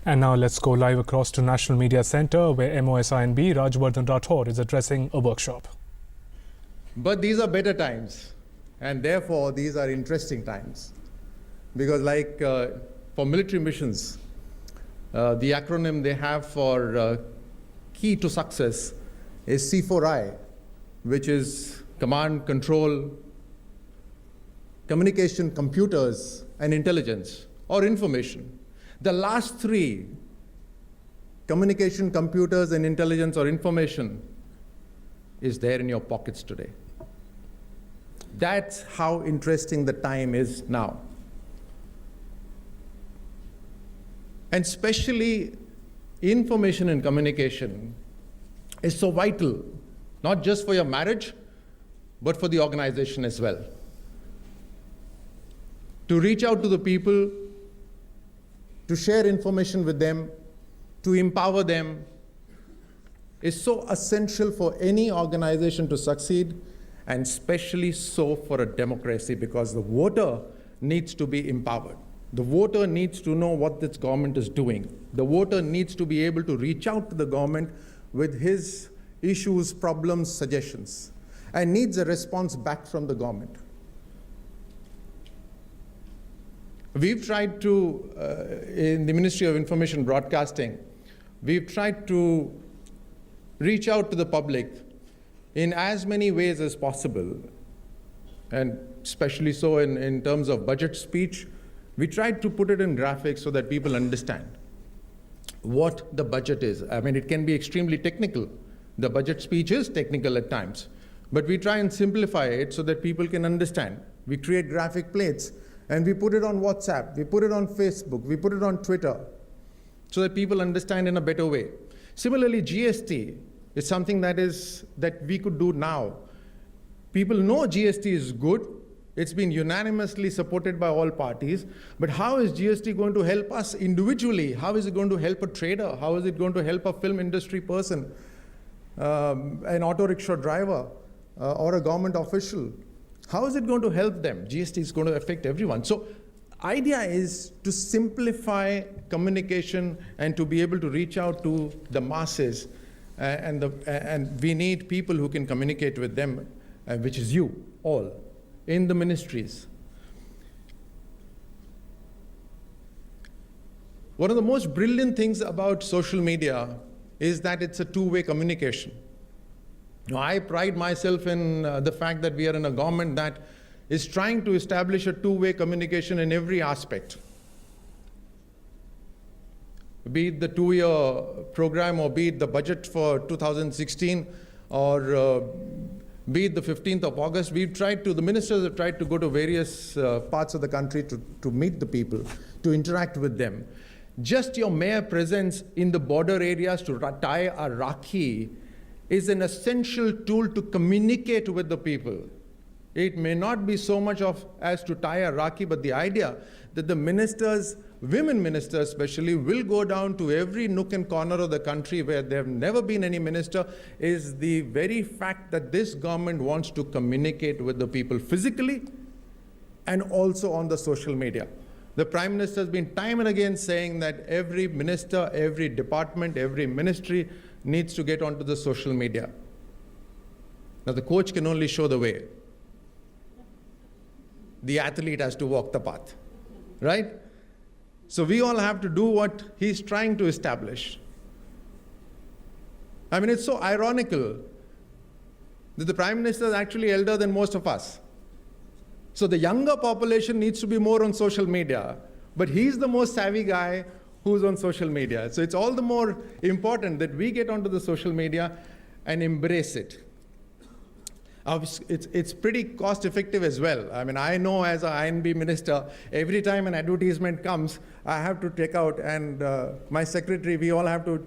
And now let's go live across to National Media Centre, where MOSINB Rajwardhan Rathore is addressing a workshop. But these are better times, and therefore these are interesting times. Because like for military missions, the acronym they have for key to success is C4I, which is command, control, communication, computers, and intelligence, or information. The last three, communication, computers, and intelligence or information, is there in your pockets today. That's how interesting the time is now. And especially information and communication is so vital, not just for your marriage, but for the organization as well. To reach out to the people, to share information with them, to empower them, is so essential for any organization to succeed, and especially so for a democracy, because the voter needs to be empowered. The voter needs to know what this government is doing. The voter needs to be able to reach out to the government with his issues, problems, suggestions, and needs a response back from the government. We've tried to, in the Ministry of Information Broadcasting, we've tried to reach out to the public in as many ways as possible, and especially so in terms of budget speech. We tried to put it in graphics so that people understand what the budget is. I mean, it can be extremely technical. The budget speech is technical at times, but we try and simplify it so that people can understand. We create graphic plates, and we put it on WhatsApp, we put it on Facebook, we put it on Twitter, so that people understand in a better way. Similarly, GST is something that we could do now. People know GST is good. It's been unanimously supported by all parties. But how is GST going to help us individually? How is it going to help a trader? How is it going to help a film industry person, an auto rickshaw driver, or a government official? How is it going to help them? GST is going to affect everyone. So idea is to simplify communication and to be able to reach out to the masses. And we need people who can communicate with them, which is you all, in the ministries. One of the most brilliant things about social media is that it's a two-way communication. Now, I pride myself in the fact that we are in a government that is trying to establish a two-way communication in every aspect. Be it the two-year program, or be it the budget for 2016, or be it the 15th of August, the ministers have tried to go to various parts of the country to meet the people, to interact with them. Just your mere presence in the border areas to tie a Rakhi is an essential tool to communicate with the people. It may not be so much as to tie a Rakhi, but the idea that the ministers, women ministers especially, will go down to every nook and corner of the country where there have never been any minister, is the very fact that this government wants to communicate with the people physically and also on the social media. The Prime Minister has been time and again saying that every minister, every department, every ministry needs to get onto the social media. Now, the coach can only show the way. The athlete has to walk the path, right? So we all have to do what he's trying to establish. I mean, it's so ironical that the Prime Minister is actually elder than most of us. So the younger population needs to be more on social media, but he's the most savvy guy who's on social media. So it's all the more important that we get onto the social media and embrace it. It's pretty cost effective as well. I mean, I know as an INB minister, every time an advertisement comes, I have to take out, and my secretary, we all have to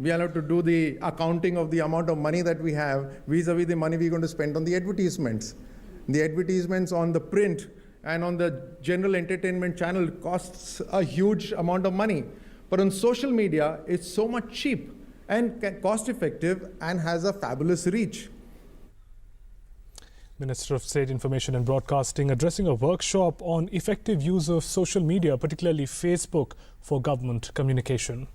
do the accounting of the amount of money that we have vis-a-vis the money we're going to spend on the advertisements. The advertisements on the print and on the general entertainment channel costs a huge amount of money. But on social media, it's so much cheap and cost effective and has a fabulous reach. Minister of State Information and Broadcasting addressing a workshop on effective use of social media, particularly Facebook, for government communication.